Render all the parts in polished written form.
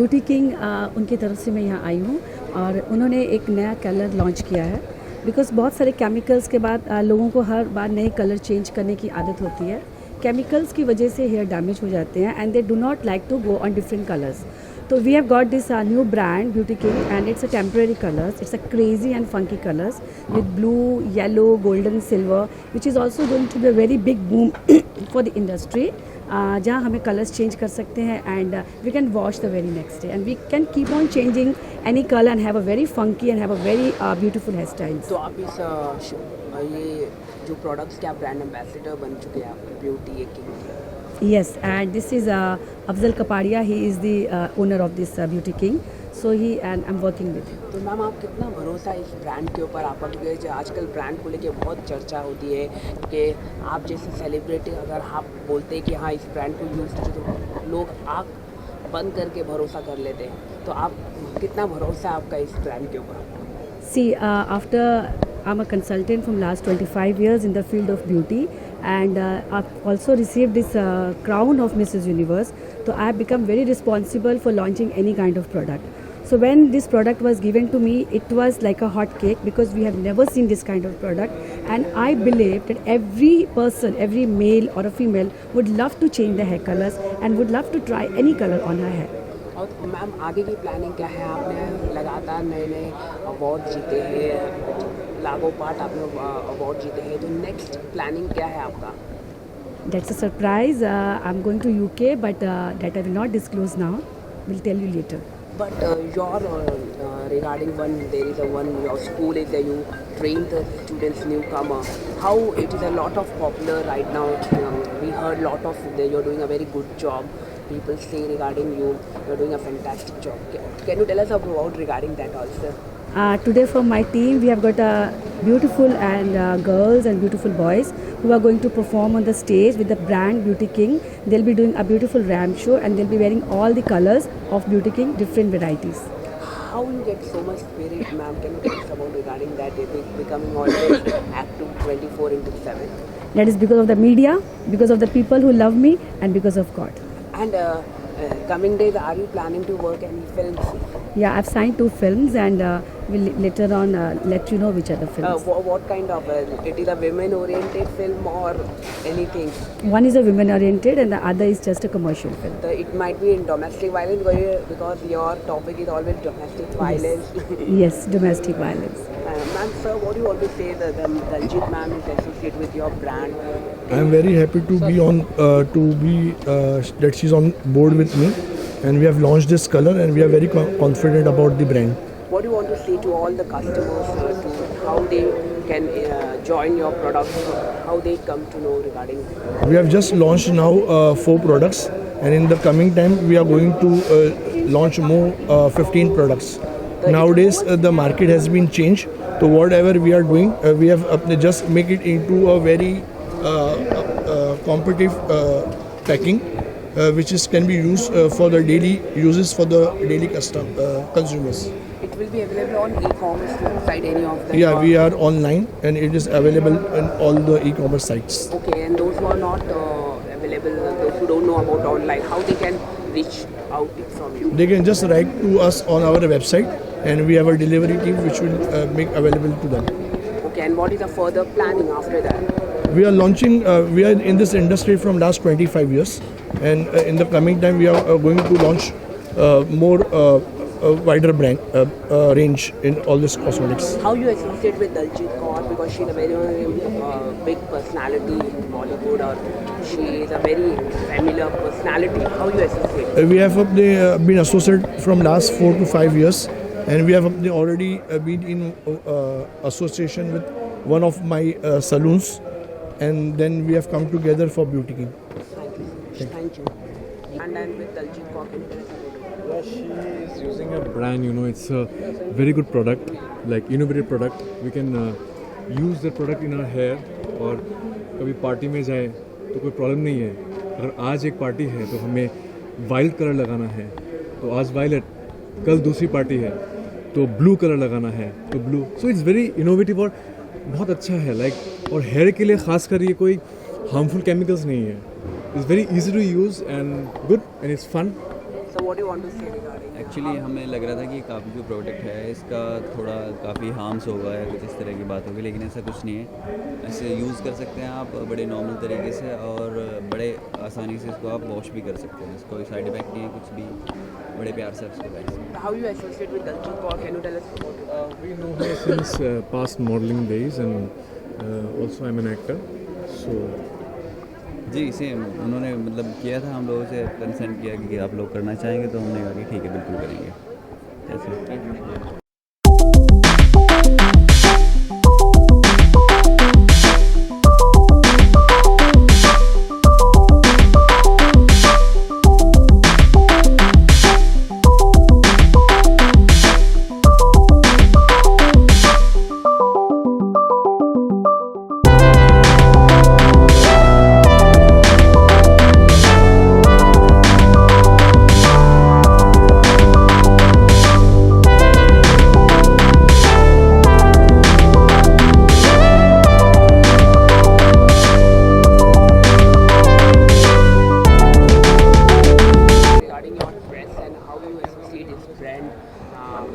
Beauty king उनकी तरफ से मैं यहाँ आई हूँ और उन्होंने एक नया कलर लॉन्च किया है। बिकॉज़ बहुत सारे केमिकल्स के बाद लोगों को हर बार नए कलर चेंज करने की आदत होती है। केमिकल्स की वजह से हेयर डैमेज हो जाते हैं and they do not like to go on different colours. So we have got this new brand Beauty King and it's a temporary colors. It's a crazy and funky colors with blue, yellow, golden, silver, which is also going to be a very big boom for the industry. जहाँ हमें colours change कर सकते हैं and we can wash the very next day and we can keep on changing any colour and have a very funky and have a very beautiful hairstyle. तो आप इस ये जो प्रोडक्ट्स के आप ब्रांड एम्बेसडर बन चुके हैं आप beauty king. Yes, and this is Afzal Kapadia. He is the owner of this Beauty King. So I'm working with him. तो मैम आप कितना भरोसा इस ब्रांड के ऊपर आपका, क्योंकि जो आजकल ब्रांड को लेके बहुत चर्चा होती है कि आप जैसे सेलिब्रिटी अगर आप बोलते हैं कि हाँ इस ब्रांड को यूज़ कीजिए तो लोग आँख बंद करके भरोसा कर लेते हैं, तो आप कितना भरोसा है आपका इस ब्रांड के ऊपर? See, after I'm a consultant from last 25 years in the field of beauty and I've also received this crown of Mrs. Universe. So I have become very responsible for launching any kind of product. So when this product was given to me, it was like a hot cake because we have never seen this kind of product and I believe that every person, every male or a female would love to change their hair colors and would love to try any color on her hair. और ma'am आगे की planning क्या है? आपने लगातार नए नए award जीते हैं, लागो पार्ट आपने अवार्ड जीते हैं, तो नेक्स्ट प्लानिंग क्या है आपका? That's a surprise. I'm going to UK, but that I will not disclose now. We'll tell you later. But your regarding there is your school is there, you train the students newcomer. How it is a lot of popular right now. We heard lot of you're doing a very good job. People say regarding you're doing a fantastic job. Can you tell us about regarding that also? Today from my team, we have got beautiful and girls and beautiful boys who are going to perform on the stage with the brand Beauty King. They'll be doing a beautiful ramp show and they'll be wearing all the colors of Beauty King, different varieties. How you get so much spirit, ma'am? Can you tell us about regarding that? It is becoming always active 24/7. That is because of the media, because of the people who love me and because of God. And coming days, are you planning to work any films? Yeah, I've signed 2 films and we'll later on let you know which are the films. What kind of? It is a women-oriented film or anything? One is a women-oriented and the other is just a commercial film. It might be in domestic violence because your topic is always domestic violence. Yes, domestic violence. Ma'am, sir, what do you always say that Daljit ma'am is associated with your brand? I am very happy to be on that she's on board with me, and we have launched this color, and we are very confident about the brand. What do you want to say to all the customers to how they can join your products, how they come to know regarding? We have just launched now 4 products, and in the coming time we are going to launch more 15 products. Nowadays the market has been changed, so whatever we are doing, we have just make it into a very competitive packing, which can be used for the daily uses for the daily consumers. It will be available on e-commerce website, any of them? Yeah, we are online and it is available on all the e-commerce sites. Okay, and those who are not available, those who don't know about online, how they can reach out from you? They can just write to us on our website, and we have a delivery team which will make available to them. Okay, and what is the further planning after that? We are launching, we are in this industry from last 25 years, and in the coming time we are going to launch more wider brand range in all this cosmetics. How you associate with Daljit Kaur, because she's a very big personality in Bollywood, or she is a very familiar personality. How you associate? We have been associated from last 4 to 5 years, and we have already been in association with one of my saloons, and then we have come together for Beauty King. Thank you. And then with Daljit Kaur, can you tell us about it? Yeah, she is using a brand, it's a very good product, like innovative product. We can use the product in our hair, और कभी party में जाए तो कोई problem नहीं है. अगर आज एक पार्टी है तो हमें वाइल्ड कलर लगाना है तो आज वायलेट, कल दूसरी पार्टी है तो ब्लू कलर लगाना है तो blue. So it's very innovative और बहुत अच्छा है, लाइक और हेयर के लिए खास कर ये कोई हार्मफुल केमिकल्स नहीं है. It's very easy to use and good and it's fun. So what do you want to say regarding actually हमें लग रहा था कि काफ़ी जो प्रोडक्ट है इसका थोड़ा काफ़ी हार्म्स होगा या कुछ इस तरह की बात होगी, लेकिन ऐसा कुछ नहीं है। ऐसे यूज़ कर सकते हैं आप बड़े नॉर्मल तरीके से और बड़े आसानी से इसको आप वॉश भी कर सकते हैं। इसको कोई साइड इफेक्ट नहीं है कुछ भी, बड़े प्यार से आप इसको बैठ सकते हैं। How you associate with Daljeet Kaur? Can you tell us about? We know her since past modeling days and also I'm an actor. So जी सेम उन्होंने मतलब किया था, हम लोगों से कंसेंट किया कि आप लोग करना चाहेंगे, तो हमने कहा कि ठीक है बिल्कुल करेंगे ऐसे। Regarding your dress and how you associate this brand,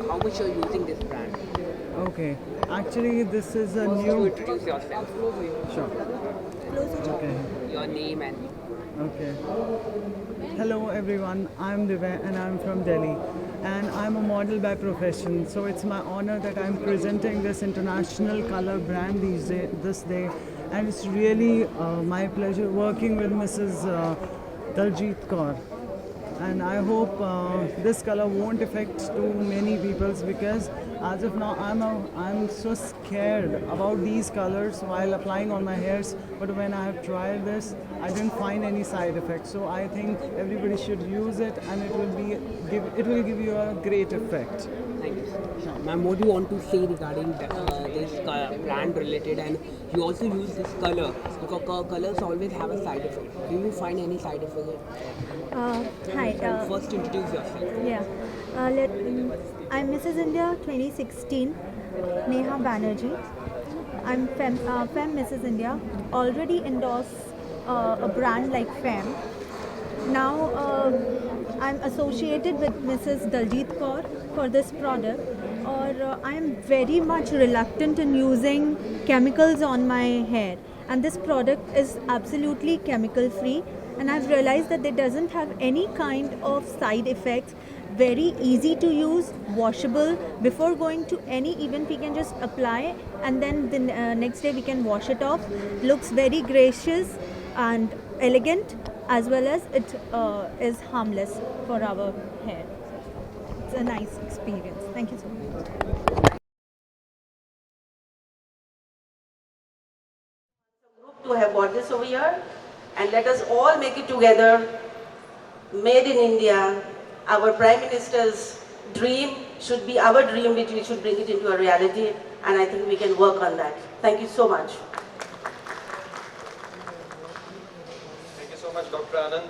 how much you're using this brand? Okay, actually this is a You new. introduce yourself, Sure. Okay. your name and Okay. Hello everyone, I'm Divya and I'm from Delhi, and I'm a model by profession. So it's my honor that I'm presenting this international color brand this day, and it's really my pleasure working with Mrs. Daljeet Kaur. And I hope this color won't affect too many people's, because as of now I'm so scared about these colors while applying on my hairs, but when I have tried this I didn't find any side effects. So I think everybody should use it, and it will give you a great effect. thank you. Ma'am, what do you want to say regarding this brand related, and you also use this color because colors always have a side effect. Do you find any side effect? Hi. First introduce yourself. I'm Mrs. India 2016, Neha Banerjee. I'm Fem Mrs. India. Already endorse a brand like Fem. Now I'm associated with Mrs. Daljeet Kaur for this product. Or I am very much reluctant in using chemicals on my hair, and this product is absolutely chemical free. And I've realized that it doesn't have any kind of side effects. Very easy to use, washable. Before going to any event, we can just apply, and then the next day we can wash it off. Looks very gracious and elegant, as well as it is harmless for our hair. It's a nice experience. Thank you so much. To have bought this over here, and let us all make it together. Made in India. Our Prime Minister's dream should be our dream, which we should bring it into a reality, and I think we can work on that. Thank you so much. Thank you so much, Dr. Anand.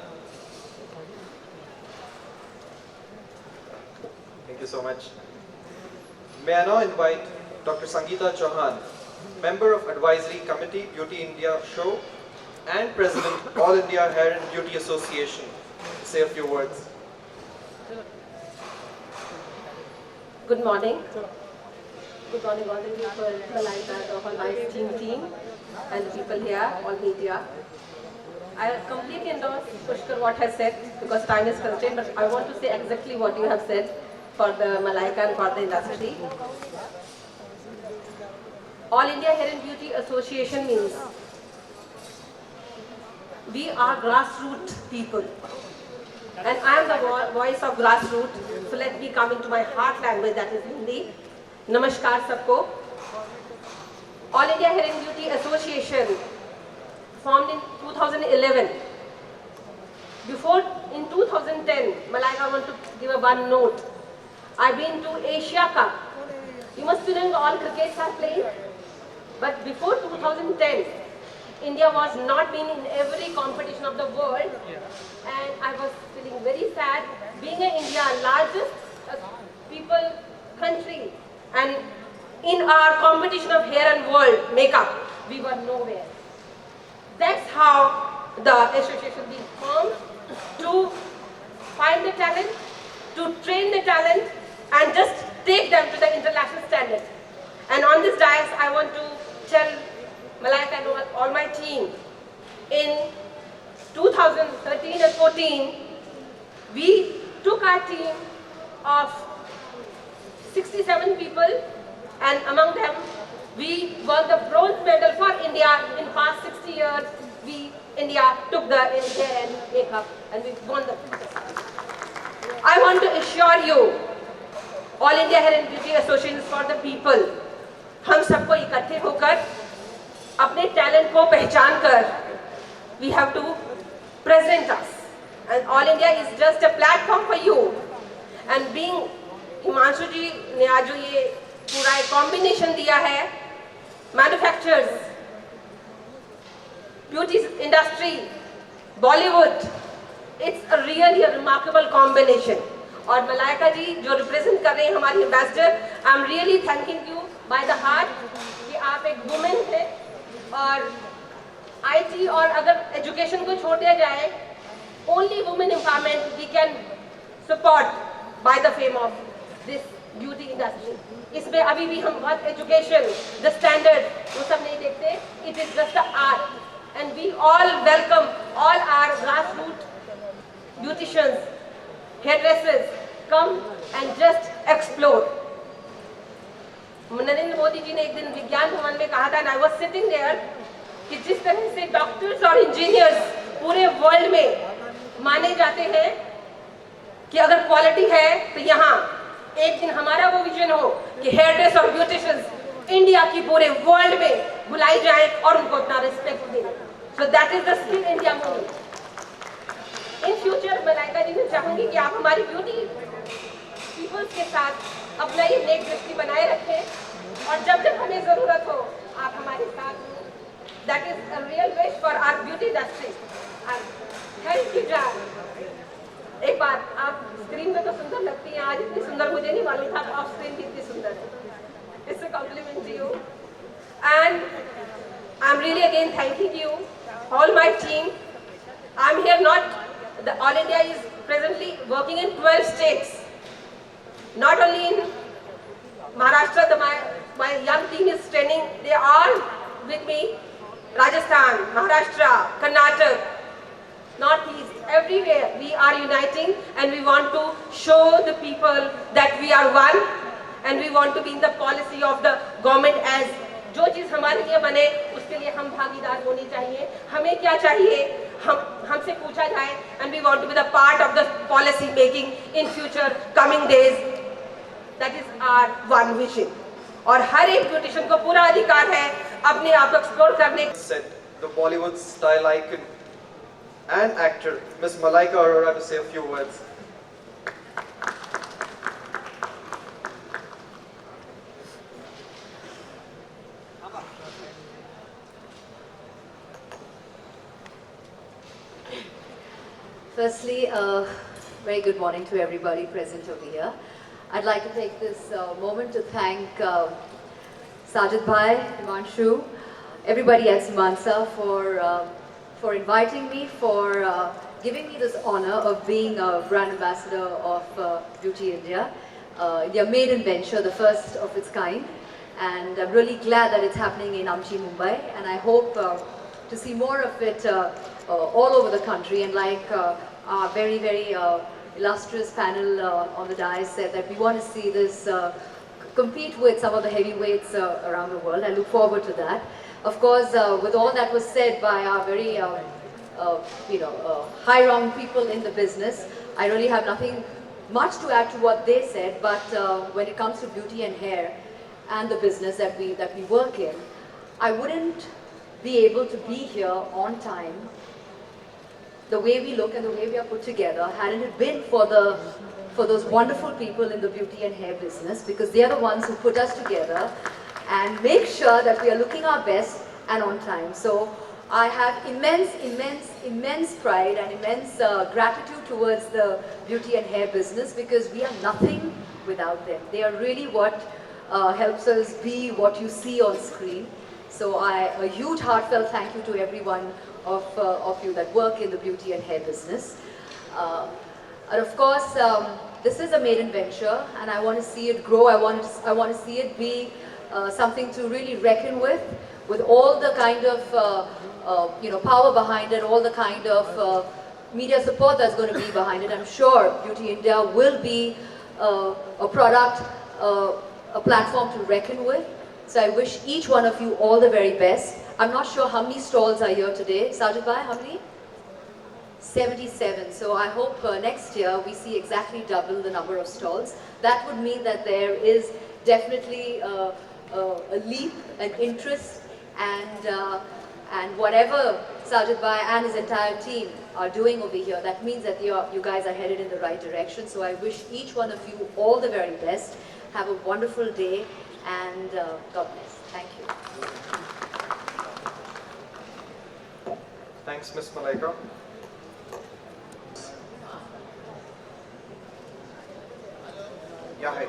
Thank you so much. May I now invite Dr. Sangeeta Chauhan, Member of Advisory Committee, Beauty India Show, and President, All India Hair and Beauty Association, to say a few words. Good morning. Good morning, all the people, Malaika, the whole nice team, and the people here, all media. I completely endorse Pushkar what has said, because time is constrained, but I want to say exactly what you have said for the Malaika and for the industry. All India Hair and Beauty Association means we are grassroots people. And I am the voice of grassroots, so let me come into my heart language, that is Hindi. Namaskar sabko. All India Hair and Beauty Association formed in 2011. Before, in 2010, Malaika, I want to give a one note. I've been to Asia Cup. You must be knowing all crickets are played. But before 2010, India was not been in every competition of the world, and I was feeling very sad being in India, largest people country, and in our competition of hair and world makeup, we were nowhere. That's how the association was formed, to find the talent to train the talent and just take them to the international standard. And on this dais, I want to tell Malaika and all my team, in 2013 and 14, we took our team of 67 people, and among them, we won the bronze medal for India in past 60 years. India took the hair and makeup, and we won the. I want to assure you, All India Hair and Beauty Association is for the people. हम सबको इकट्ठे होकर अपने talent को पहचान कर we have to present us, and All India is just a platform for you. And being Himanshu जी ने आज जो ये पूरा एक कॉम्बिनेशन दिया है, manufacturers, beauty industry, Bollywood, it's a really a remarkable combination. और मलाइका जी जो रिप्रेजेंट कर रहे हैं हमारी ambassador, I am really thanking you by the heart कि आप एक वुमेन हैं. और आईटी और अगर एजुकेशन को छोड़ दिया जाए, only women empowerment we can support by the fame of this beauty industry. इसमें अभी भी हम बहुत एजुकेशन, द स्टैंडर्ड, वो सब नहीं देखते. It is just the art, and we all welcome all our grassroots beauticians, hairdressers, come and just explore. Narendra Modi ji ने एक दिन विज्ञान भवन में कहा था, and I was sitting there, कि जिस तरह से डॉक्टर्स और इंजीनियर्स पूरे वर्ल्ड में माने जाते हैं कि अगर क्वालिटी है तो यहाँ एक दिन हमारा वो विजन हो कि हेयरड्रेस और ब्यूटिशियंस इंडिया की पूरे वर्ल्ड में बुलाई जाए और उनको अपना रिस्पेक्ट दें. So that is the skill India movement. In future Malaika ji मैं चाहूंगी कि आप हमारी ब्यूटी पीपल्स के साथ अपना ये नेक दृष्टि बनाए रखें, और जब जब हमें जरूरत हो आप हमारे साथ हो. That is a real wish for our beauty industry. Thank you जान. एक बार आप स्क्रीन में तो सुंदर लगती हैं, आज इतनी सुंदर मुझे नहीं मालूम था ऑफ स्क्रीन कितनी सुंदर है. It's a compliment to you, and I am really again thanking you all my team. I'm here not, the All India is presently working in 12 states. Not only in Maharashtra, my young team is training, they are all with me. Rajasthan, Maharashtra, Karnataka, Northeast, everywhere we are uniting, and we want to show the people that we are one, and we want to be in the policy of the government as जो चीज़ हमारे लिए बने उसके लिए हम भागीदार होनी चाहिए. हमें क्या चाहिए हमसे पूछा जाए, and we want to be the part of the policy making in future coming days. That is our one vision. और हर एक ब्यूटिशियन को पूरा अधिकार है अपने आप को एक्सप्लोर करने. The Bollywood style icon and actor Miss Malaika Arora to say a few words. Firstly, very good morning to everybody present over here. I'd like to take this moment to thank Sajid Bhai, Himanshu, everybody at Simansa for inviting me, for giving me this honor of being a brand ambassador of Beauty India, their maiden venture, the first of its kind. And I'm really glad that it's happening in Amchi, Mumbai, and I hope to see more of it all over the country. And like our very, very illustrious panel on the dais said, that we want to see this compete with some of the heavyweights around the world. I look forward to that. Of course, with all that was said by our very high-rung people in the business, I really have nothing much to add to what they said. But when it comes to beauty and hair and the business that we work in, I wouldn't be able to be here on time, the way we look and the way we are put together, hadn't it been for those wonderful people in the beauty and hair business, because they are the ones who put us together and make sure that we are looking our best and on time. So I have immense pride and immense gratitude towards the beauty and hair business, because we are nothing without them. They are really what helps us be what you see on screen. So a huge heartfelt thank you to every one of you that work in the beauty and hair business. But of course, this is a maiden venture, and I want to see it grow. I want to see it be something to really reckon with all the kind of power behind it, all the kind of media support that's going to be behind it. I'm sure Beauty India will be a product, a platform to reckon with. So I wish each one of you all the very best. I'm not sure how many stalls are here today. Sajid bhai, how many? 77. So I hope next year we see exactly double the number of stalls. That would mean that there is definitely a leap, an interest, and whatever Sajid bhai and his entire team are doing over here, that means that you guys are headed in the right direction. So I wish each one of you all the very best. Have a wonderful day, and God bless. Thank you. Thanks, Ms. Malaika. Yeah, hi.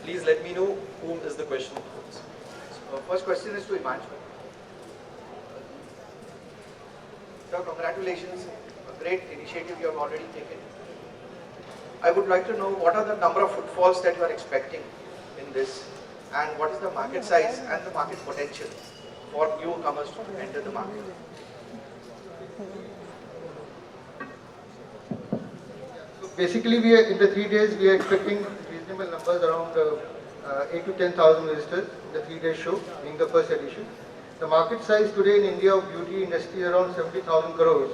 Please let me know whom is the question. First question is to Himanshu. Sir, congratulations. A great initiative you have already taken. I would like to know what are the number of footfalls that you are expecting in this, and what is the market size and the market potential for newcomers to enter the market. So basically, we are in the 3 days we are expecting reasonable numbers, around 8 to 10,000 visitors in the 3-day show, being the first edition. The market size today in India of beauty industry is around 70,000 crores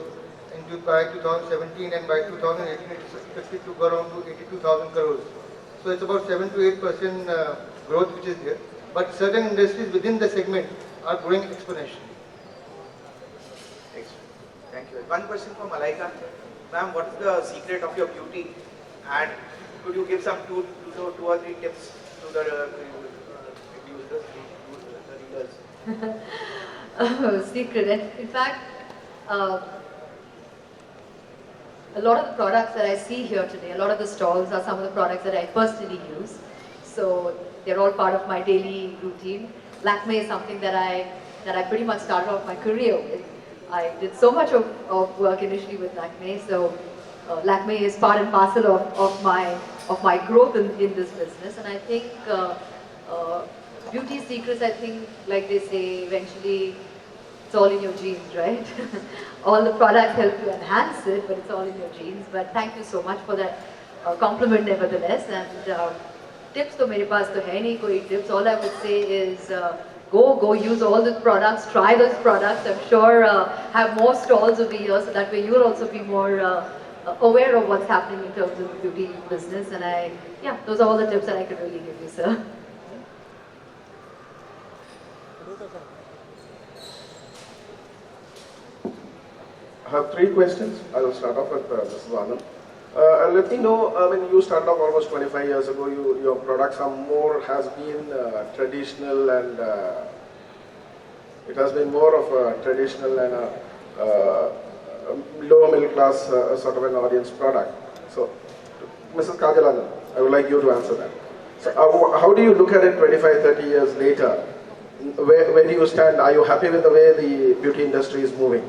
by 2017, and by 2018 it is expected to go around to 82,000 crores. So it's about 7 to 8% growth which is there. But certain industries within the segment are growing exponentially. Thank you. One question for Malaika. Ma'am, what is the secret of your beauty? And could you give some two or three tips to the users, the readers? Secret. In fact, a lot of the products that I see here today, a lot of the stalls are some of the products that I personally use. So they're all part of my daily routine. Lakme is something that I pretty much started off my career with. I did so much of work initially with Lakme, so Lakme is part and parcel of my growth in this business. And I think beauty secrets, I think, like they say, eventually it's all in your genes, right? All the products help to enhance it, but it's all in your genes. But thank you so much for that compliment nevertheless. And tips to mere paas to hai nahi koi tips. All I would say is go use all the products, try those products. I'm sure have more stalls over here, so that way you'll also be more aware of what's happening in terms of the beauty business. And those are all the tips that I could really give you, sir. I have 3 questions. I will start off with Mrs. Anand. Let me know, you started off almost 25 years ago, your products has been traditional, and it has been more of a traditional and a lower middle class sort of an audience product. So, Mrs. Kajal Anand, I would like you to answer that. So, how do you look at it 25, 30 years later? Where do you stand? Are you happy with the way the beauty industry is moving?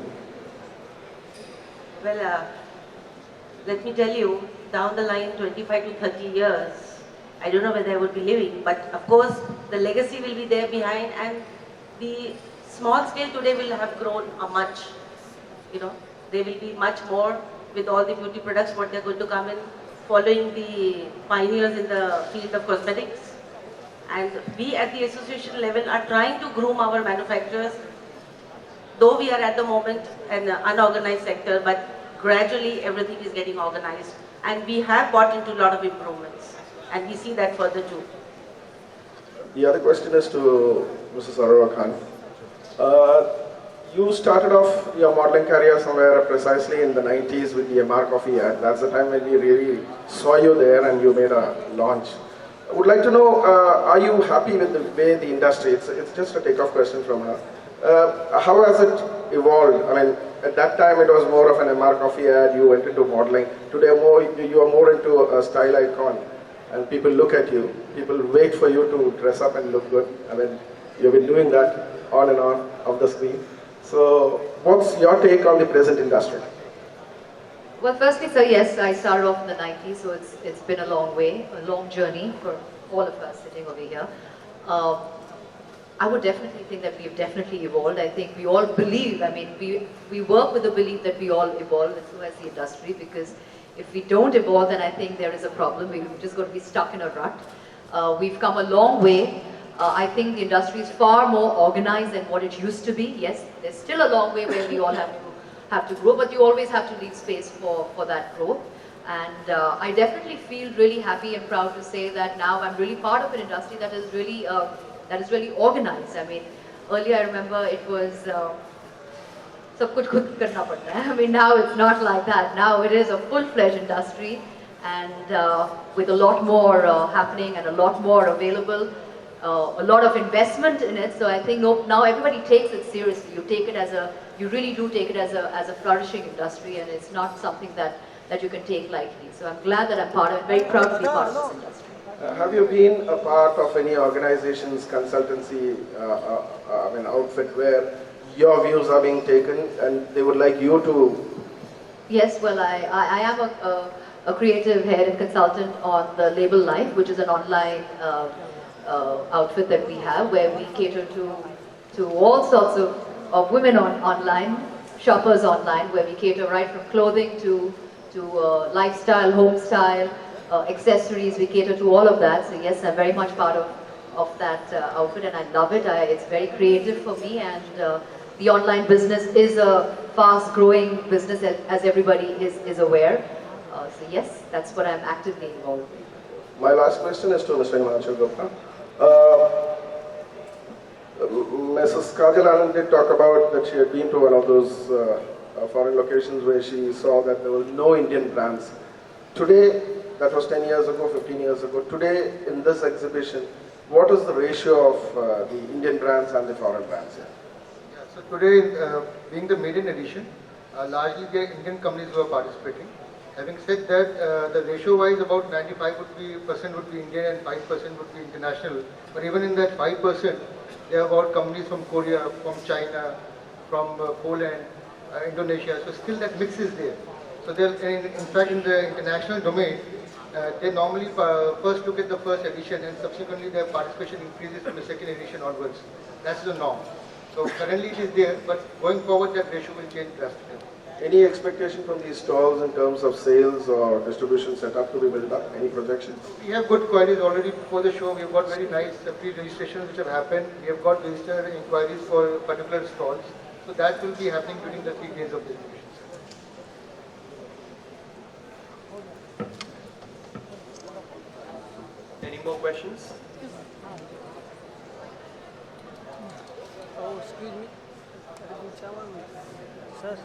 Well, let me tell you, down the line, 25 to 30 years, I don't know whether I would be living, but of course, the legacy will be there behind, and the small scale today will have grown much, they will be much more with all the beauty products, what they're going to come in, following the pioneers in the field of cosmetics. And we at the association level are trying to groom our manufacturers, though we are at the moment an unorganized sector, but gradually everything is getting organized, and we have brought into a lot of improvements, and we see that further too. The other question is to Mrs. Aurora Khan. You started off your modeling career somewhere precisely in the 90s with the MR Coffee ad. That's the time when we really saw you there and you made a launch. I would like to know, are you happy with the way the industry, it's just a takeoff question from her. How has it evolved? I mean, at that time it was more of an MR Coffee ad, you went into modeling. Today you are more into a style icon, and people look at you, people wait for you to dress up and look good. I mean, you've been doing that on and on of the screen. So what's your take on the present industry? Well, firstly, sir, yes, I started off in the 90s, so it's been a long way, a long journey for all of us sitting over here. I would definitely think that we've definitely evolved. I think we all believe, I mean, we work with the belief that we all evolve, and so has the industry, because if we don't evolve, then I think there is a problem. We're just going to be stuck in a rut. We've come a long way. I think the industry is far more organized than what it used to be. Yes, there's still a long way where we all have to grow, but you always have to leave space for that growth. And I definitely feel really happy and proud to say that now I'm really part of an industry that is really organized. I mean, earlier I remember it was sab kuch khud karna padta hai. I mean, now it's not like that. Now it is a full-fledged industry, and with a lot more happening and a lot more available, a lot of investment in it. So I think now everybody takes it seriously. You really do take it as a flourishing industry, and it's not something that you can take lightly. So I'm glad that I'm part of it, very proud to be part of this industry. Have you been a part of any organization's consultancy, outfit where your views are being taken and they would like you to? Yes, well, I am a creative head and consultant on the Label Life, which is an online outfit that we have, where we cater to all sorts of women online, shoppers online, where we cater right from clothing to lifestyle, home style, accessories. We cater to all of that. So yes, I'm very much part of that outfit, and I love it. It's very creative for me, and the online business is a fast-growing business, as everybody is aware. So yes, that's what I'm actively involved with. My last question is to Mr. Himanshu Gupta. Mrs. Kajal Anand did talk about that she had been to one of those foreign locations where she saw that there were no Indian brands. Today, that was 10 years ago, 15 years ago. Today, in this exhibition, what is the ratio of the Indian brands and the foreign brands here? Yeah, so today, being the maiden edition, largely the Indian companies who are participating. Having said that, the ratio-wise, about 95% would be Indian and 5% would be international. But even in that 5%, there are about companies from Korea, from China, from Poland, Indonesia. So still that mix is there. So in fact, in the international domain, they normally first look at the first edition, and subsequently their participation increases from the second edition onwards. That's the norm. So currently it is there, but going forward that ratio will change drastically. Any expectation from these stalls in terms of sales or distribution setup to be built up? Any projections? We have good queries already before the show. We have got very nice pre-registrations which have happened. We have got visitor inquiries for particular stalls. So that will be happening during the 3 days of the exhibition. Any more questions? Oh, excuse me. Sir.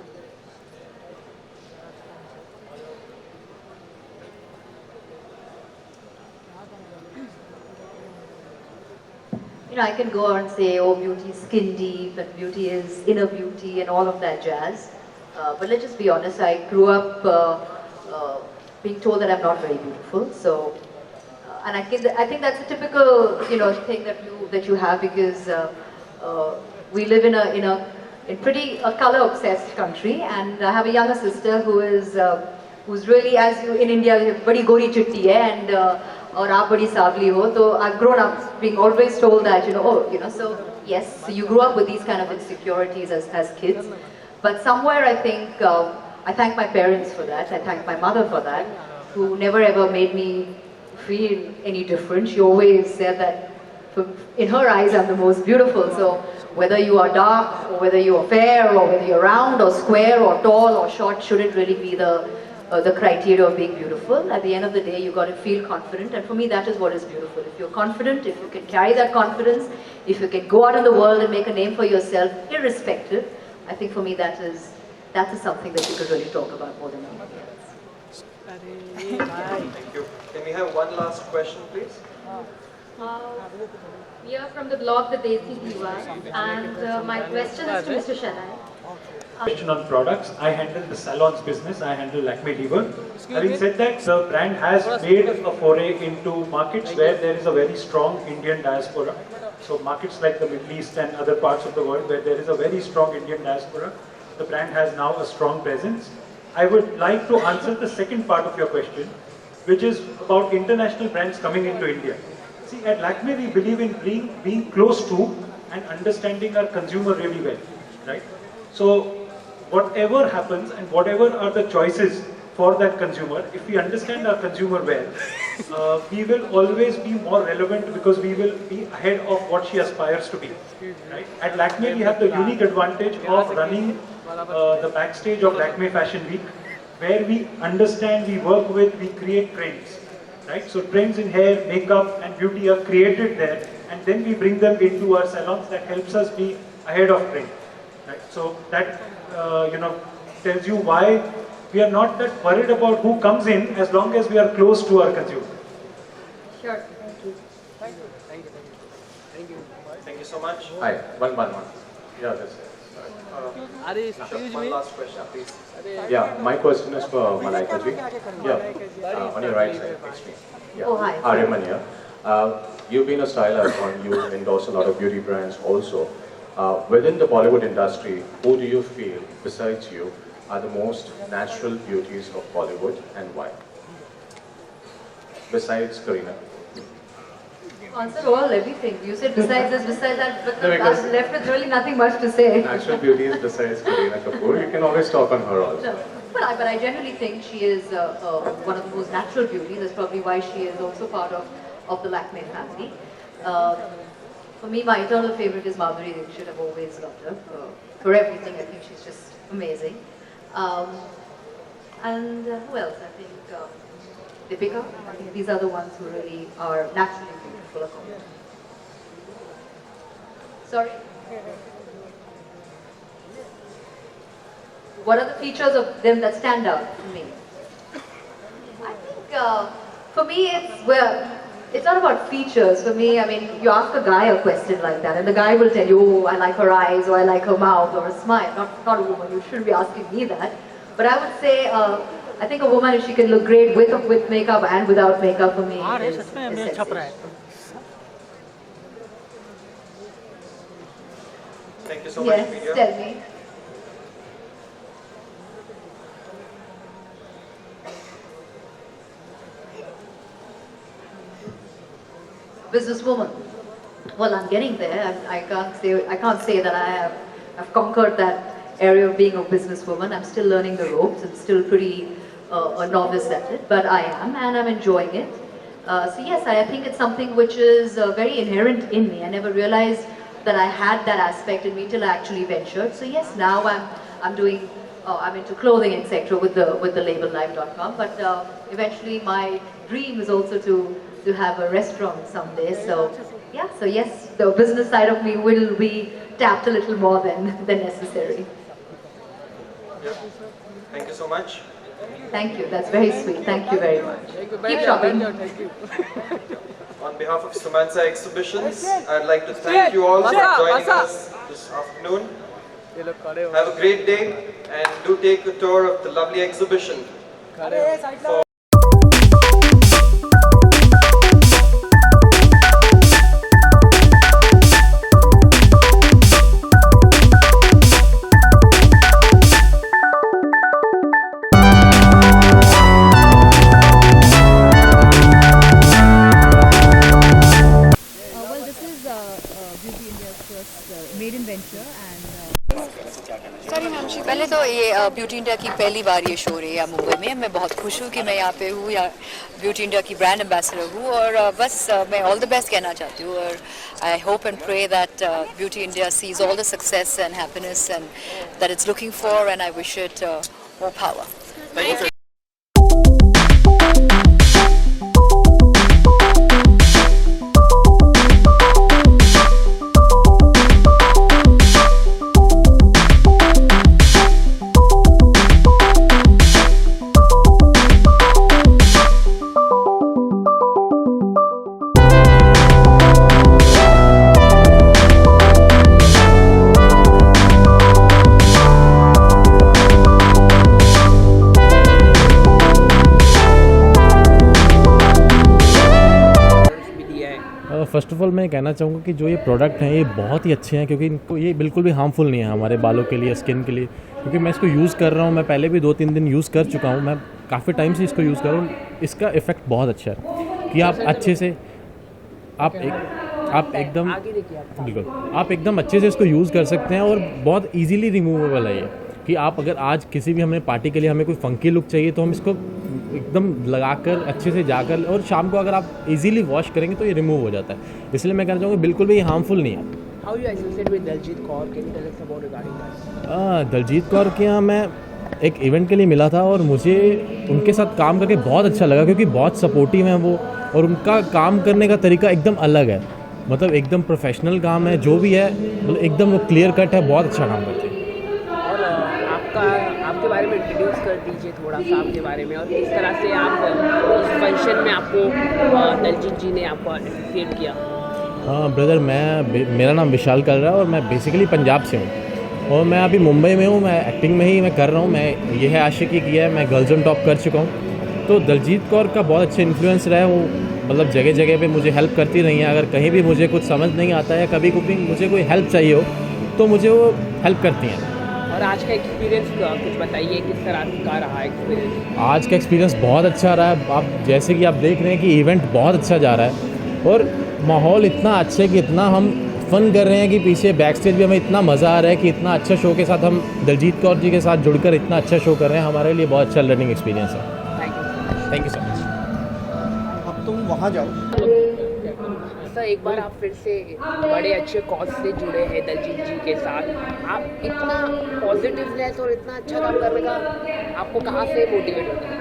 You know, I can go on and say, oh, beauty is skin deep, and beauty is inner beauty, and all of that jazz. But let's just be honest, I grew up being told that I'm not very beautiful. So, and I think that's a typical, thing that you have, because we live in a pretty color obsessed country, and I have a younger sister who's really, as you in India, badi gori chitti hai, and or aap badi savli ho. So I've grown up being always told that, so yes, so you grew up with these kind of insecurities as kids. But somewhere I think, I thank my parents for that, I thank my mother for that, who never ever made me feel any different. She always said that in her eyes I'm the most beautiful. So whether you are dark, or whether you are fair, or whether you're round or square or tall or short, shouldn't really be the criteria of being beautiful. At the end of the day, you got to feel confident, and for me that is what is beautiful. If you're confident, if you can carry that confidence, if you can go out in the world and make a name for yourself, irrespective, I think for me that is something that you could really talk about more than anything else. Thank you. Can we have one last question, please? We are from the blog The Desi Diva, and my question is to Mr. Shenoy. Question on products. I handle the salons business. I handle Lakme Diva. Having said that, the brand has made a foray into markets where there is a very strong Indian diaspora. So markets like the Middle East and other parts of the world where there is a very strong Indian diaspora, the brand has now a strong presence. I would like to answer the second part of your question, which is about international brands coming into India. See, at Lakme, we believe in being close to and understanding our consumer really well, right? So, whatever happens and whatever are the choices for that consumer, if we understand our consumer well, we will always be more relevant because we will be ahead of what she aspires to be, right? At Lakme, we have the unique advantage of running the backstage of Lakme Fashion Week, where we understand, we work with, we create trends, right? So trends in hair, makeup and beauty are created there, and then we bring them into our salons. That helps us be ahead of trend, right? So that, tells you why we are not that worried about who comes in as long as we are close to our consumer. Sure, thank you. Thank you so much. Hi, one. Yeah, that's it. One last question, please. Yeah, my question is for Malaika ji. Yeah, on your right side, next to me. Yeah. Oh, hi. Aryaman here. You've been a style icon, you endorse a lot of beauty brands also. Within the Bollywood industry, who do you feel, besides you, are the most natural beauties of Bollywood and why? Besides Kareena. Answer all, everything. You said besides this, besides that, but No, because- I'm left with really nothing much to say. Natural beauties besides Kareena Kapoor, you can always talk on her also. No, but I genuinely think she is one of the most natural beauties. That's probably why she is also part of the Lakme family. For me, my eternal favorite is Madhuri Dixit. I've always loved her for everything. I think she's just amazing. And who else? I think Deepika. I think these are the ones who really are naturally beautiful. Sorry? What are the features of them that stand out for me? I think for me it's not about features. For me, I mean, you ask a guy a question like that and the guy will tell you, oh, I like her eyes or I like her mouth or a smile. Not a woman, you shouldn't be asking me that. But I would say, I think a woman, if she can look great with makeup and without makeup, for me is sexy. Thank you so much, Yes, Vidya. tell me. Businesswoman. Well, I'm getting there. I can't say that I've conquered that area of being a businesswoman. I'm still learning the ropes. I'm still pretty a novice at it, but I am, and I'm enjoying it. So yes, I think it's something which is very inherent in me. I never realized that I had that aspect in me till I actually ventured. So yes, now I'm doing. I'm into clothing, etc. with the label Live.com. But eventually, my dream is also to have a restaurant someday. So yeah, so yes, the business side of me will be tapped a little more than necessary. Yeah. Thank you so much. Thank you. That's very sweet. Thank you very much. Keep shopping. On behalf of Sumansa Exhibitions, I'd like to thank you all for joining us this afternoon. Have a great day and do take a tour of the lovely exhibition. For Well, this is Beauty India's first maiden venture and sorry ma'am ji, पहले तो ये beauty India की पहली बार ये show रही है मुंबई में। मैं बहुत खुश हूँ कि मैं यहाँ पे हूँ या ब्यूटी इंडिया की ब्रांड एम्बेसडर हूँ और बस मैं ऑल द बेस्ट कहना चाहती हूँ और I hope and pray that beauty India sees all the success and happiness and that it's looking for and I wish it more power. First of all मैं कहना चाहूँगा कि जो ये प्रोडक्ट हैं ये बहुत ही अच्छे हैं, क्योंकि इनको ये बिल्कुल भी हार्मफुल नहीं है हमारे बालों के लिए, स्किन के लिए। क्योंकि मैं इसको यूज़ कर रहा हूँ, मैं पहले भी 2-3 दिन यूज़ कर चुका हूँ, मैं काफ़ी टाइम से इसको यूज़ कर रहा हूँ। इसका इफ़ेक्ट बहुत अच्छा है कि आप अच्छे से आप एकदम बिल्कुल आप एकदम अच्छे से इसको यूज़ कर सकते हैं और बहुत ईजीली रिमूवेबल है ये। कि आप अगर आज किसी भी हमें पार्टी के लिए हमें कोई फंकी लुक चाहिए तो हम इसको एकदम लगाकर अच्छे से जाकर, और शाम को अगर आप इजीली वॉश करेंगे तो ये रिमूव हो जाता है। इसलिए मैं कहना चाहूँगा बिल्कुल भी ये हार्मफुल नहीं है। How you associate with Daljit Kaur? Can you tell us about regarding that? Daljit Kaur के यहाँ मैं एक इवेंट के लिए मिला था और मुझे उनके साथ काम करके बहुत अच्छा लगा, क्योंकि बहुत सपोर्टिव हैं वो, और उनका काम करने का तरीका एकदम अलग है, मतलब एकदम प्रोफेशनल काम है, जो भी है मतलब एकदम वो क्लियर कट है, बहुत अच्छा काम करते हैं। और आपके बारे में इंट्रोड्यूस कर दीजिए थोड़ा सा आपके बारे में, और किस तरह से आप इस फंक्शन में आपको दलजीत जी ने आपको एसोसिएट किया। हाँ ब्रदर, मेरा नाम विशाल कलरा है और मैं बेसिकली पंजाब से हूँ और मैं अभी मुंबई में हूँ। मैं एक्टिंग में ही मैं कर रहा हूँ। मैं ये है आशिकी किया है, मैं गर्ल्स ऑन टॉप कर चुका हूँ। तो दलजीत कौर का बहुत अच्छा इन्फ्लुएंस रहा है, वो मतलब जगह जगह पे मुझे हेल्प करती रही हैं। अगर कहीं भी मुझे कुछ समझ नहीं आता है, कभी कभी मुझे कोई हेल्प चाहिए हो तो मुझे वो हेल्प करती हैं। और आज का एक्सपीरियंस कुछ बताइए, किस तरह का रहा एक्सपीरियंस? आज का एक्सपीरियंस बहुत अच्छा रहा है। आप जैसे कि आप देख रहे हैं कि इवेंट बहुत अच्छा जा रहा है और माहौल इतना अच्छा है कि इतना हम फ़न कर रहे हैं कि पीछे बैक स्टेज भी हमें इतना मज़ा आ रहा है कि इतना अच्छा शो के साथ हम दलजीत कौर जी के साथ जुड़कर इतना अच्छा शो कर रहे हैं। हमारे लिए बहुत अच्छा लर्निंग एक्सपीरियंस है। Thank you so much. अब तुम वहाँ जाओ। सर, एक बार आप फिर से बड़े अच्छे कॉज से जुड़े हैं दलजीत जी के साथ। आप इतना पॉजिटिवनेस और इतना अच्छा काम करने का आपको कहाँ से मोटिवेट होता है?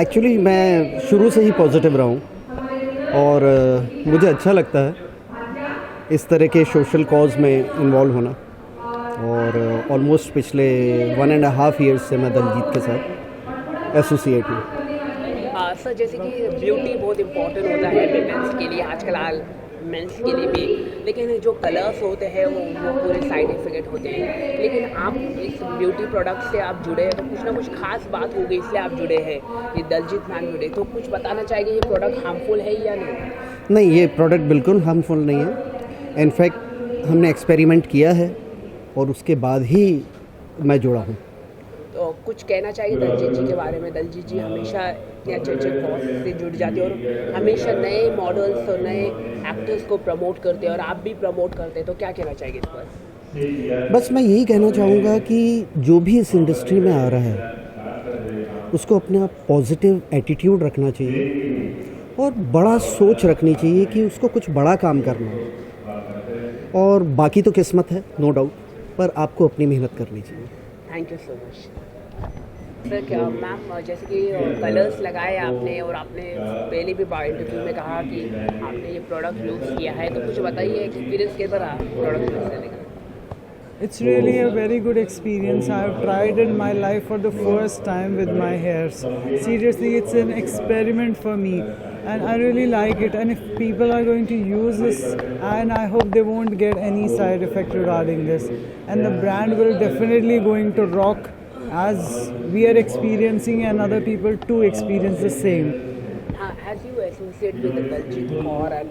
एक्चुअली मैं शुरू से ही पॉजिटिव रहा हूँ और मुझे अच्छा लगता है इस तरह के सोशल कॉज में इन्वॉल्व होना। और ऑलमोस्ट पिछले 1.5 ईयर्स से मैं दलजीत के साथ एसोसिएट हूँ। सर, जैसे कि ब्यूटी बहुत इम्पोर्टेंट होता है विमेंस के लिए, आजकल मेंस के लिए भी, लेकिन जो कलर्स होते हैं वो पूरे साइड इफेक्ट होते हैं। लेकिन आप इस ब्यूटी प्रोडक्ट से आप जुड़े हैं तो कुछ ना कुछ खास बात हो गई, इसलिए आप जुड़े हैं, ये दलजीत मैन जुड़े, तो कुछ बताना चाहेंगे ये प्रोडक्ट हार्मफुल है या नहीं? नहीं, ये प्रोडक्ट बिल्कुल हार्मफुल नहीं है। इनफैक्ट हमने एक्सपेरिमेंट किया है और उसके बाद ही मैं जुड़ा हूँ। तो कुछ कहना चाहिए दलजीत जी के बारे में? दलजीत जी हमेशा इतने अच्छे अच्छे कॉज से जुड़ जाते हैं और हमेशा नए मॉडल्स और नए एक्टर्स को प्रमोट करते हैं, और आप भी प्रमोट करते हैं, तो क्या कहना चाहिए इस पर? बस मैं यही कहना चाहूँगा कि जो भी इस इंडस्ट्री में आ रहा है उसको अपना पॉजिटिव एटीट्यूड रखना चाहिए और बड़ा सोच रखनी चाहिए कि उसको कुछ बड़ा काम करना है। और बाकी तो किस्मत है, नो डाउट, पर आपको अपनी मेहनत करनी चाहिए। Thank you so much. Sir, क्या मैम, जैसे कि कलर्स लगाए आपने और आपने पहले भी इंटरव्यू में कहा कि आपने ये प्रोडक्ट यूज़ किया है, तो कुछ बताइए एक्सपीरियंस कैसा रहा प्रोडक्ट यूज़ करने का? It's really a very good experience. I have tried in my life for the first time with my hairs. Seriously, it's an experiment for me and I really like it. And if people are going to use this, and I hope they won't get any side effect regarding this. And the brand will definitely going to rock as we are experiencing and other people too experience the same. As you associate with the Daljit Kaur and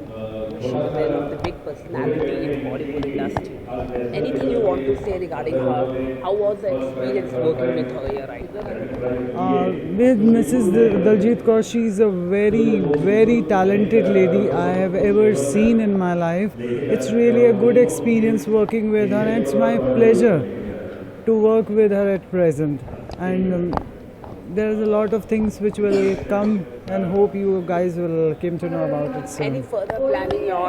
she's one of the big personality in Bollywood industry, anything you want to say regarding her? How was the experience working with her here right now? With Mrs. Daljit Kaur, she's a very, very talented lady I have ever seen in my life. It's really a good experience working with her, and it's my pleasure to work with her at present. And there's a lot of things which will come, and hope you guys will come to know about it soon. Any further planning or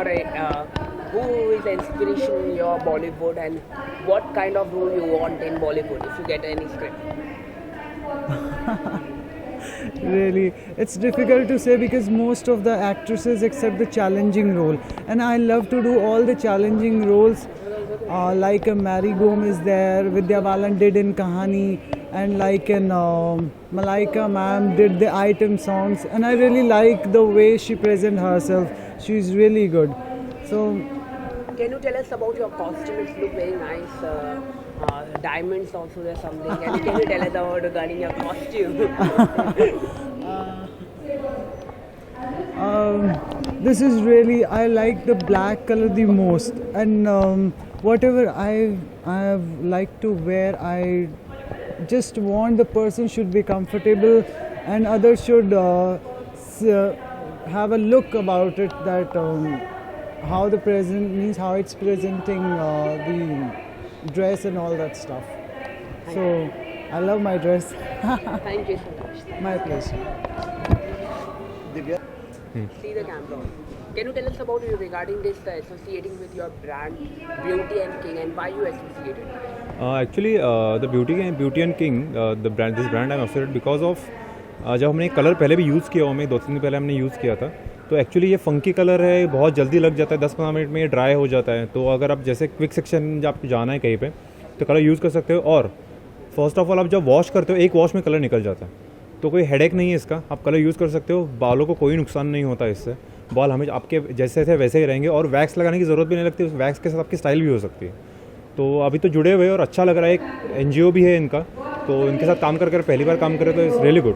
who is the inspiration in your Bollywood, and what kind of role you want in Bollywood if you get any script? Really, it's difficult to say because most of the actresses accept the challenging role, and I love to do all the challenging roles. Like Mary Gom is there, Vidya Balan did in Kahani, and like in Malaika ma'am did the item songs, and I really like the way she presents herself. She's really good. So, can you tell us about your costume? It looks very nice. Diamonds also there's something. And can you tell us about regarding your costume? This is really, I like the black color the most, and whatever I have liked to wear, I just want the person should be comfortable, and others should have a look about it, that how the present means how it's presenting the dress and all that stuff. So I love my dress. Thank you so much. My pleasure. See the camera. Can you tell us about you regarding this associating with your brand Beauty and King, and why you associated? Actually, the Beauty and King, this brand I'm associated because of जब हमने colour पहले भी use किया, हमें 2-3 दिन पहले हमने use किया था, तो एक्चुअली ये फंकी कलर है, बहुत जल्दी लग जाता है, 10-15 मिनट में ये ड्राई हो जाता है. तो अगर आप जैसे क्विक सेक्शन जब आपको जाना है कहीं पे तो कलर यूज़ कर सकते हो. और फर्स्ट ऑफ ऑल आप जब वॉश करते हो, एक वॉश में कलर निकल जाता है, तो कोई हेडेक नहीं है इसका. आप कलर यूज़ कर सकते हो, बालों को कोई नुकसान नहीं होता इससे, बाल हमें आपके जैसे थे वैसे ही रहेंगे, और वैक्स लगाने की ज़रूरत भी नहीं लगती. वैक्स के साथ आपकी स्टाइल भी हो सकती है. तो अभी तो जुड़े हुए और अच्छा लग रहा है. एक NGO भी है इनका, तो इनके साथ काम कर पहली बार काम करे तो it's really good.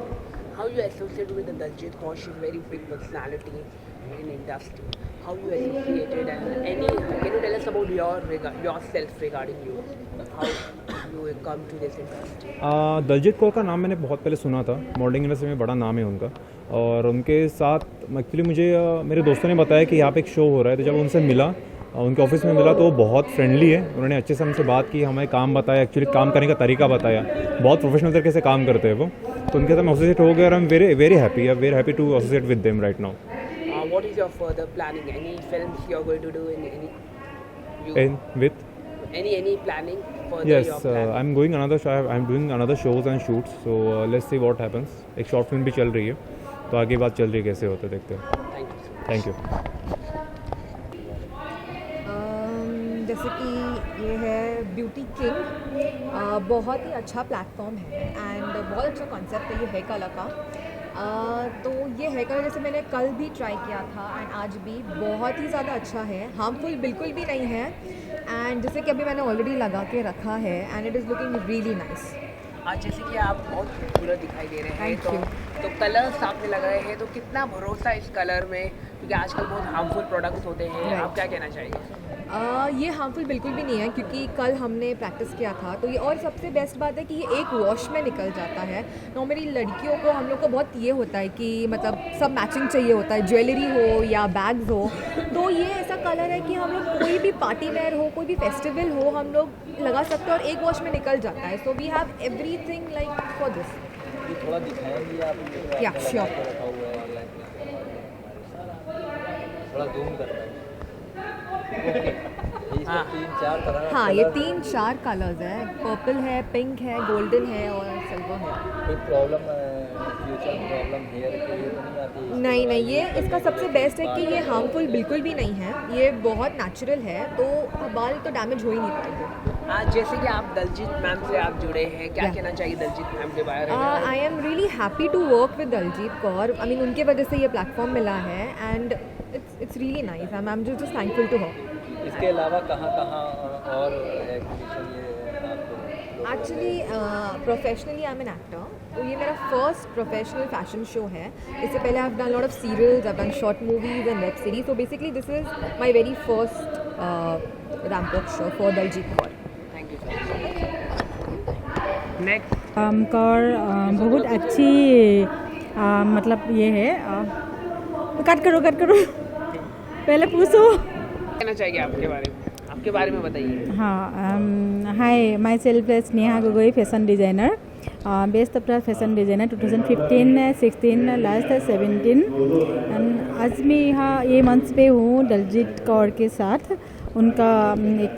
How you associate with the Daljit Kaur? She's very big personality in industry. How you associated, and can you tell us about yourself regarding you? How you come to this industry? Daljeet Kaur का नाम मैंने बहुत पहले सुना था, modelling industry में बड़ा नाम है उनका. और उनके साथ एक्चुअली मुझे मेरे दोस्तों ने बताया कि यहाँ पे एक शो हो रहा है, तो जब उनसे मिला, उनके ऑफिस में मिला, तो वो बहुत फ्रेंडली है. उन्होंने अच्छे से हमसे बात की, हमें काम बताया, एक्चुअली काम करने का तरीका बताया, बहुत प्रोफेशनल तरीके से काम करते हैं वो. तो उनके साथ मैं एसोसिएट हो गया, और I am very happy to associate with them right now. What is your further planning? Any films you are going to do in any planning further? Yes, I'm going another show. I'm doing another shows and shoots. So let's see what happens. एक short film भी चल रही है, तो आगे बात चल रही है, कैसे होता है देखते हैं. Thank you. जैसे कि ये है ब्यूटी किंग, बहुत ही अच्छा प्लेटफॉर्म है एंड बहुत अच्छा कॉन्सेप्ट है ये हेयर कलर का. तो ये हेयर कलर जैसे मैंने कल भी ट्राई किया था एंड आज भी बहुत ही ज़्यादा अच्छा है, हार्मफुल बिल्कुल भी नहीं है. एंड जैसे कि अभी मैंने ऑलरेडी लगा के रखा है and it is looking really nice. आज जैसे कि आप बहुत खूबसूरत दिखाई दे रहे हैं, तो कलर्स आपने लगाए हैं, तो कितना भरोसा इस कलर में, क्योंकि आजकल बहुत हार्मफुल प्रोडक्ट्स होते हैं, आप क्या कहना चाहेंगे? ये हार्मफुल बिल्कुल भी नहीं है, क्योंकि कल हमने प्रैक्टिस किया था. तो ये और सबसे बेस्ट बात है कि ये एक वॉश में निकल जाता है. नॉर्मली लड़कियों को हम लोग को बहुत ये होता है कि मतलब सब मैचिंग चाहिए होता है, ज्वेलरी हो या बैग्स हो. तो ये ऐसा कलर है कि हम लोग कोई भी पार्टी वेयर हो, कोई भी फेस्टिवल हो, हम लोग लगा सकते हैं और एक वॉश में निकल जाता है. So we have everything like for this. थोड़ा दिखाएंगे आप? या श्योर. थोड़ा जूम कर पाएंगे. हाँ, ये 3-4 कलर्स है. पर्पल है, पिंक है, गोल्डन है और सिल्वर है. कोई प्रॉब्लम फ्यूचर प्रॉब्लम हेयर के लिए तो नहीं आती? नहीं, ये इसका सबसे बेस्ट है कि ये हार्मफुल बिल्कुल भी नहीं है, ये बहुत नेचुरल है, तो बाल तो डैमेज हो ही नहीं पाएंगे. जैसे कि आप दलजीत मैम से आप जुड़े हैं, क्या कहना चाहिए दलजीत मैम के बारे में? I am really happy to work with Daljeet Kaur. I mean उनके वजह से ये प्लेटफॉर्म मिला है and it's really nice. I am just thankful to her. इसके अलावा कहाँ और एग्जीबिशन ये आपको? Actually professionally I am an actor, तो ये मेरा फर्स्ट प्रोफेशनल फैशन शो है. इससे पहले I have done lot of serials, I have done short movies and web series. So basically this is my very first ramp up show for Daljeet Kaur. Thank you. Next Kaur बहुत अच्छी मतलब ये है. Cut करो पहले पूछो. कहना चाहिए आपके बारे में बताइए. हाँ, hi, myself Sneha Gogoi, fashion designer, best of fashion designer 2015, 16, last 17. आज मैं यहाँ ये मंच पे हूँ दलजीत कौर के साथ. उनका एक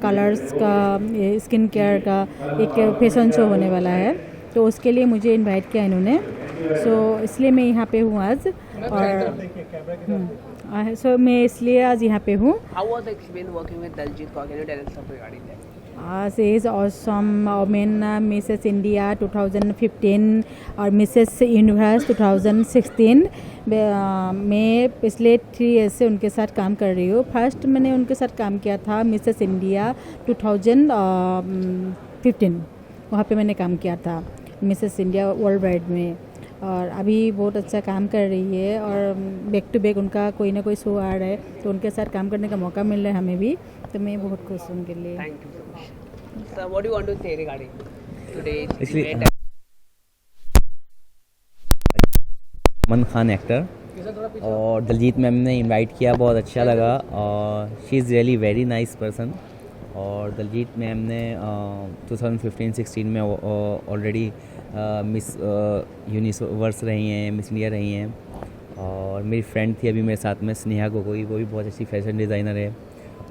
कलर्स का, स्किन केयर का एक फैशन शो होने वाला है, तो उसके लिए मुझे इनवाइट किया इन्होंने. सो इसलिए मैं यहाँ पे हूँ आज. और सो मैं इसलिए आज यहाँ पे हूँ. How was the experience working with Daljit Kaur? Can you tell us something regarding that? She is awesome. Women Mrs. India 2015 और Mrs. Universe 2016. मैं पिछले 3 years से उनके साथ काम कर रही हूँ. फर्स्ट मैंने उनके साथ काम किया था मिसेस इंडिया 2015, वहाँ पे मैंने काम किया था मिसेस इंडिया वर्ल्ड वाइड में. और अभी बहुत अच्छा काम कर रही है और बैक टू बैक उनका कोई ना कोई शो आ रहा है, तो उनके साथ काम करने का मौका मिल रहा है हमें भी, तो मैं बहुत खुश हूँ उनके लिए। Thank you so much. Sir what do you want to say regarding today Aman Khan actor और दलजीत मैम ने इनवाइट किया, बहुत अच्छा लगा और she is really very nice person. और दलजीत मैम ने 2015-16 में ऑलरेडी मिस यूनिवर्स रही हैं, मिस इंडिया रही हैं। और मेरी फ्रेंड थी अभी मेरे साथ में स्नेहा गोगोई, वो भी बहुत अच्छी फैशन डिज़ाइनर है।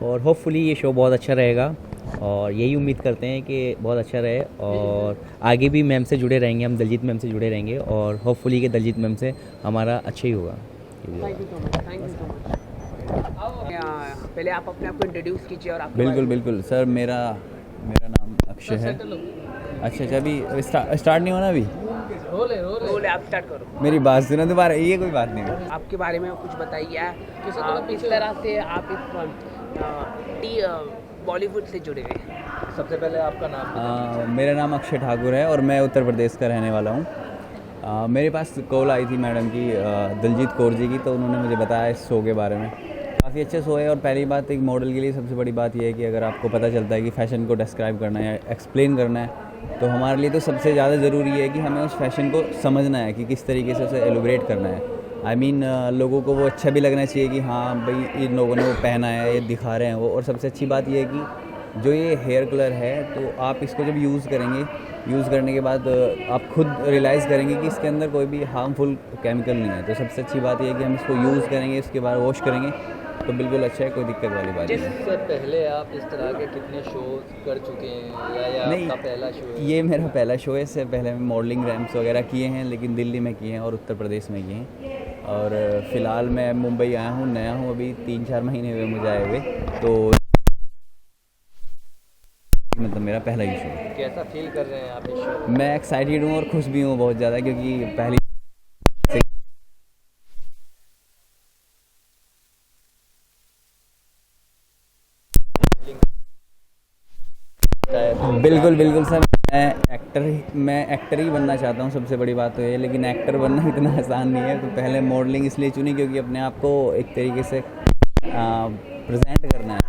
और होपफुली ये शो बहुत अच्छा रहेगा और यही उम्मीद करते हैं कि बहुत अच्छा रहे और आगे भी मैम से जुड़े रहेंगे, हम दलजीत मैम से जुड़े रहेंगे और होपफुली कि दलजीत मैम से हमारा अच्छा ही होगा। Thank you so much, thank you so much. पहले आप अपने आप को इंट्रोड्यूस कीजिए और आप बिल्कुल सर, मेरा नाम अक्षय है। अच्छा अभी स्टार्ट नहीं होना, अभी रोले आप स्टार्ट करो। मेरी बात सुनो दोबारा, ये कोई बात नहीं है। आपके बारे में कुछ बताइए, किस तरह से आप इस बॉलीवुड से जुड़े हुए हैं? सबसे पहले आपका नाम? मेरा नाम अक्षय ठाकुर है और मैं उत्तर प्रदेश का रहने वाला हूँ। मेरे पास कॉल आई थी मैडम की, दलजीत कौर जी की, तो उन्होंने मुझे बताया इस शो के बारे में। काफ़ी अच्छा शो है और पहली बात एक मॉडल के लिए सबसे बड़ी बात यह है कि अगर आपको पता चलता है कि फ़ैशन को डिस्क्राइब करना है, एक्सप्लेन करना है, तो हमारे लिए तो सबसे ज़्यादा ज़रूरी है कि हमें उस फैशन को समझना है कि किस तरीके से उसे एलोब्रेट करना है। आई मीन लोगों को वो अच्छा भी लगना चाहिए कि हाँ भाई इन लोगों ने वो पहना है, ये दिखा रहे हैं वो। और सबसे अच्छी बात ये है कि जो ये हेयर कलर है, तो आप इसको जब यूज़ करेंगे, यूज़ करने के बाद आप खुद रियलाइज़ करेंगे कि इसके अंदर कोई भी हार्मफुल केमिकल नहीं है। तो सबसे अच्छी बात ये है कि हम इसको यूज़ करेंगे, इसके बाद वॉश करेंगे तो बिल्कुल अच्छा है, कोई दिक्कत वाली बात नहीं है। इससे पहले आप इस तरह के कितने शो कर चुके हैं या नहीं, आपका पहला शो है? ये मेरा पहला शो है। इससे पहले मैं मॉडलिंग रैम्प्स वगैरह किए हैं, लेकिन दिल्ली में किए हैं और उत्तर प्रदेश में किए हैं। और फ़िलहाल मैं मुंबई आया हूँ, नया हूँ, अभी 3-4 महीने हुए मुझे आए हुए, तो मतलब मेरा पहला ही शो है। कैसा फील कर रहे हैं आप इस शो? मैं एक्साइटेड हूँ और खुश भी हूँ बहुत ज़्यादा, क्योंकि पहली बिल्कुल सर, मैं एक्टर ही बनना चाहता हूँ, सबसे बड़ी बात तो ये। लेकिन एक्टर बनना इतना आसान नहीं है, तो पहले मॉडलिंग इसलिए चुनी क्योंकि अपने आप को एक तरीके से प्रेजेंट करना है,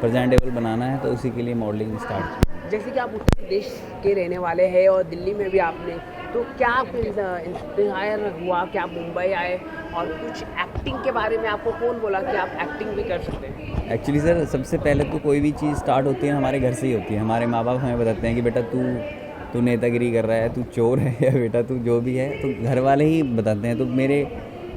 प्रेजेंटेबल बनाना है, तो उसी के लिए मॉडलिंग स्टार्ट की। जैसे कि आप उत्तर प्रदेश के रहने वाले हैं और दिल्ली में भी आपने, तो क्या आप इंस्पायर हुआ कि आप मुंबई आए और कुछ एक्टिंग के बारे में आपको कौन बोला कि आप एक्टिंग भी कर सकते हैं? एक्चुअली सर, सबसे पहले तो कोई भी चीज़ स्टार्ट होती है हमारे घर से ही होती है। हमारे माँ बाप हमें बताते हैं कि बेटा तू नेतागिरी कर रहा है, तू चोर है, या बेटा तू जो भी है, तो घर वाले ही बताते हैं। तो मेरे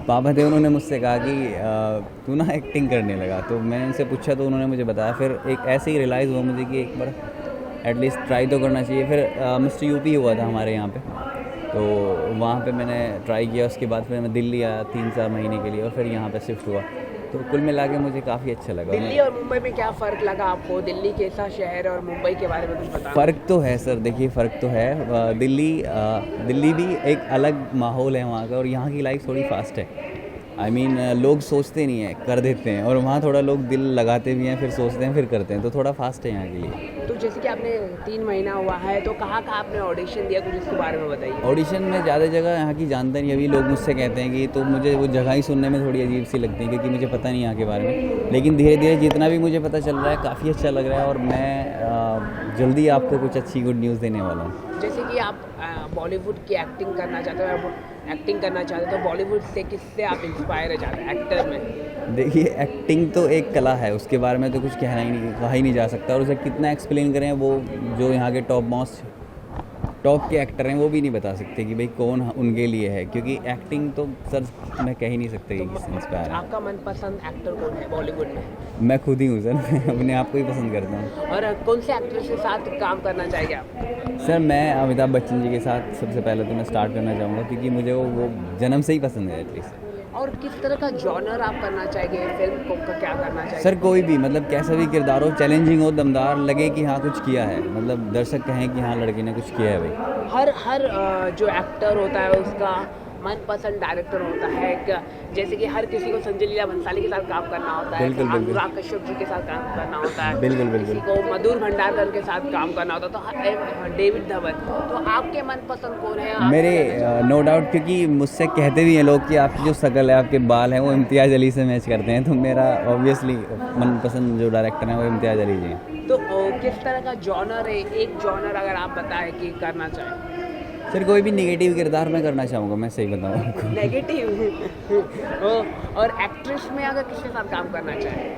पापा थे, उन्होंने मुझसे कहा कि तू ना एक्टिंग करने लगा। तो मैंने उनसे पूछा तो उन्होंने मुझे बताया। फिर एक ऐसे ही रियलाइज़ हुआ मुझे कि एक बार एटलीस्ट ट्राई तो करना चाहिए। फिर मिस्टर यूपी हुआ था हमारे यहाँ पे, तो वहाँ पे मैंने ट्राई किया। उसके बाद फिर मैं दिल्ली आया 3-4 महीने के लिए और फिर यहाँ पे शिफ्ट हुआ। तो कुल मिला के मुझे काफ़ी अच्छा लगा। दिल्ली और मुंबई में क्या फ़र्क लगा आपको? दिल्ली कैसा शहर और मुंबई के बारे में कुछ बताना? फ़र्क तो है सर, देखिए फ़र्क तो है। दिल्ली भी एक अलग माहौल है वहाँ का, और यहाँ की लाइफ थोड़ी फास्ट है। आई मीन लोग सोचते नहीं हैं, कर देते हैं, और वहाँ थोड़ा लोग दिल लगाते भी हैं, फिर सोचते हैं, फिर करते हैं, तो थोड़ा फास्ट है यहाँ के लिए। तो जैसे कि आपने 3 महीना हुआ है, तो कहाँ आपने ऑडिशन दिया, कुछ इसके बारे में बताइए। ऑडिशन में ज़्यादा जगह यहाँ की जानता नहीं। अभी लोग मुझसे कहते हैं कि, तो मुझे वो जगह ही सुनने में थोड़ी अजीब सी लगती है, क्योंकि मुझे पता नहीं यहाँ के बारे में। लेकिन धीरे धीरे जितना भी मुझे पता चल रहा है, काफ़ी अच्छा लग रहा है, और मैं जल्दी आपको कुछ अच्छी गुड न्यूज़ देने वाला हूँ। जैसे कि आप बॉलीवुड की एक्टिंग करना चाहते हो, तो बॉलीवुड से किससे आप इंस्पायर है ज़्यादा एक्टर में? देखिए, एक्टिंग तो एक कला है, उसके बारे में तो कुछ कहा ही नहीं जा सकता, और उसे कितना एक्सप्लेन करें, वो जो यहाँ के टॉप के एक्टर हैं वो भी नहीं बता सकते कि भाई कौन उनके लिए है, क्योंकि एक्टिंग तो सर मैं कह ही नहीं सकता कि किससे इंस्पायर है। आपका मनपसंद एक्टर कौन है बॉलीवुड में? मैं खुद ही हूँ सर, मैं अपने आप को ही पसंद करता हूँ। और कौन से एक्टर के साथ काम करना चाहिए आप? सर, मैं अमिताभ बच्चन जी के साथ सबसे पहले तो मैं स्टार्ट करना चाहूँगा, क्योंकि मुझे वो जन्म से ही पसंद है एटलीस्ट। और किस तरह का जॉनर आप करना चाहिए, फिल्म को क्या करना चाहिए? सर, कोई भी, मतलब कैसा भी किरदार हो, चैलेंजिंग हो, दमदार लगे कि हाँ कुछ किया है, मतलब दर्शक कहें कि हाँ लड़के ने कुछ किया है भाई। हर जो एक्टर होता है उसका मनपसंद डायरेक्टर होता है क्या? जैसे कि हर किसी को संजय लीला भंसाली के साथ काम करना होता है, अनुराग कश्यप जी के साथ काम करना होता है, किसी को मधुर भंडारकर के साथ काम करना होता है, तो डेविड धवन, तो आपके मनपसंद कौन है? मेरे नो डाउट, क्योंकि मुझसे कहते भी हैं लोग कि आपकी जो शकल है, आपके बाल हैं, वो इम्तियाज़ अली से मैच करते हैं, तो मेरा ऑब्वियसली मनपसंद जो डायरेक्टर है वो इम्तियाज़ अली जी हैं। तो किस तरह का जॉनर है, एक जॉनर अगर आप बताएं कि करना चाहें? सर कोई भी नेगेटिव किरदार मैं करना चाहूँगा, मैं सही बताऊँ आपको। नेगेटिव और एक्ट्रेस में अगर किसके साथ काम करना चाहें?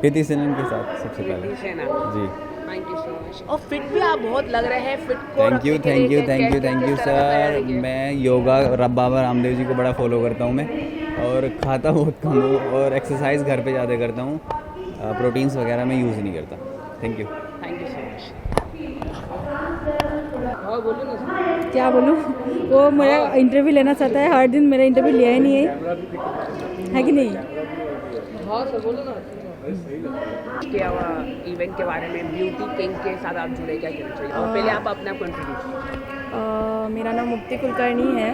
कृति सेनन के साथ सबसे पहले जी। Thank you so much. और फिट भी आप बहुत लग रहे हैं, फिट को थैंक यू सर। मैं योगा बाबा रामदेव जी को बड़ा फॉलो करता हूँ मैं, और खाता बहुत कम हूँ, और एक्सरसाइज घर पे ज़्यादा करता हूँ, प्रोटीन्स वगैरह मैं यूज़ नहीं करता। Thank you so much. क्या बोलूँ, वो मेरा इंटरव्यू लेना चाहता है, हर दिन मेरा इंटरव्यू लिया ही नहीं है कि नहीं? हाँ सर बोलो ना। क्या इवेंट के बारे में, ब्यूटी किंग के साथ आप जुड़े, क्या कहना चाहिए? और पहले आप अपना कंट्रीब्यूट। मेरा नाम मुक्ति कुलकर्णी है।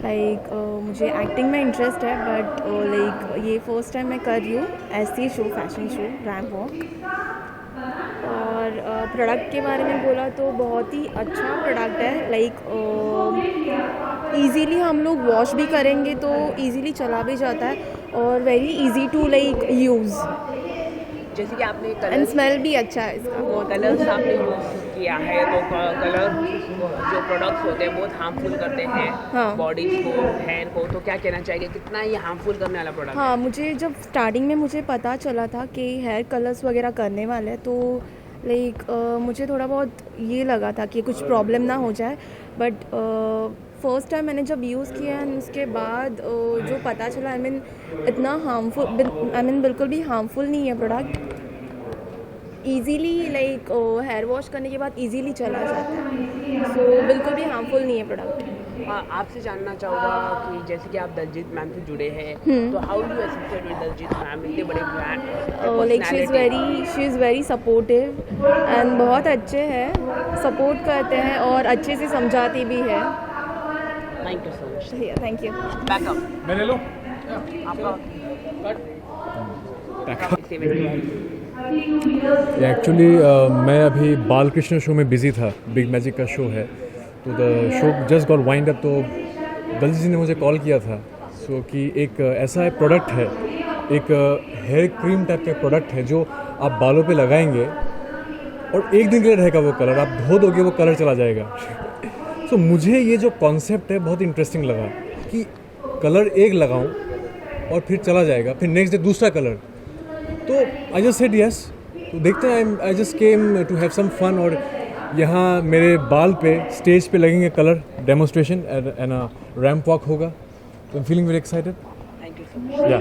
लाइक मुझे एक्टिंग में इंटरेस्ट है, बट लाइक ये फर्स्ट टाइम मैं कर रही हूँ ऐसी show, fashion show, ramp walk. और प्रोडक्ट के बारे में बोला तो बहुत ही अच्छा प्रोडक्ट है। लाइक इजीली हम लोग वॉश भी करेंगे तो इजीली चला भी जाता है, और very easy to like use. जैसे कि आपने एंड स्मेल भी अच्छा है इसका। बहुत कलर्स आपने यूज़ किया है, तो कलर जो प्रोडक्ट्स होते हैं बहुत हार्मफुल करते हैं, हाँ, बॉडीज को, हेयर को, तो क्या कहना चाहिए, कितना ये हार्मफुल करने वाला प्रोडक्ट? हाँ, मुझे जब स्टार्टिंग में मुझे पता चला था कि हेयर कलर्स वगैरह करने वाले हैं, तो लाइक मुझे थोड़ा बहुत ये लगा था कि कुछ प्रॉब्लम ना हो जाए, बट फर्स्ट टाइम मैंने जब यूज़ किया एंड उसके बाद जो पता चला, आई मीन इतना हार्मफुल, आई मीन बिल्कुल भी हार्मफुल नहीं है product. Easily like hair wash करने के बाद ईज़िली चला जाता है, सो बिल्कुल भी हार्मफुल नहीं है प्रोडक्ट। आपसे जानना चाहूँगा कि जैसे कि आप दलजीत मैम से जुड़े हैं, तो how you associate with Daljeet ma'am, इतने बड़े brand? Like she is very supportive and बहुत अच्छे हैं, सपोर्ट करते हैं और अच्छे से समझाती भी है। Thank you so much. Thank you. Backup मैं ले लो आपका। एक्चुअली मैं अभी बालकृष्ण शो में बिज़ी था, बिग मैजिक का शो है, तो the show just got wind up, तो दलजीत जी ने मुझे कॉल किया था सो कि एक ऐसा प्रोडक्ट है, एक हेयर क्रीम टाइप का प्रोडक्ट है जो आप बालों पे लगाएंगे और एक दिन के लिए रहेगा वो कलर, आप धो दोगे वो कलर चला जाएगा। सो मुझे ये जो कॉन्सेप्ट है बहुत इंटरेस्टिंग लगा कि कलर एक लगाऊं और फिर चला जाएगा, फिर नेक्स्ट डे दूसरा कलर, तो आई जस्ट सेड यस। तो देखते हैं, I just came to have some fun, और यहाँ मेरे बाल पे स्टेज पे लगेंगे colour demonstration and ramp walk होगा, तो I am feeling very excited. Thank you so much. या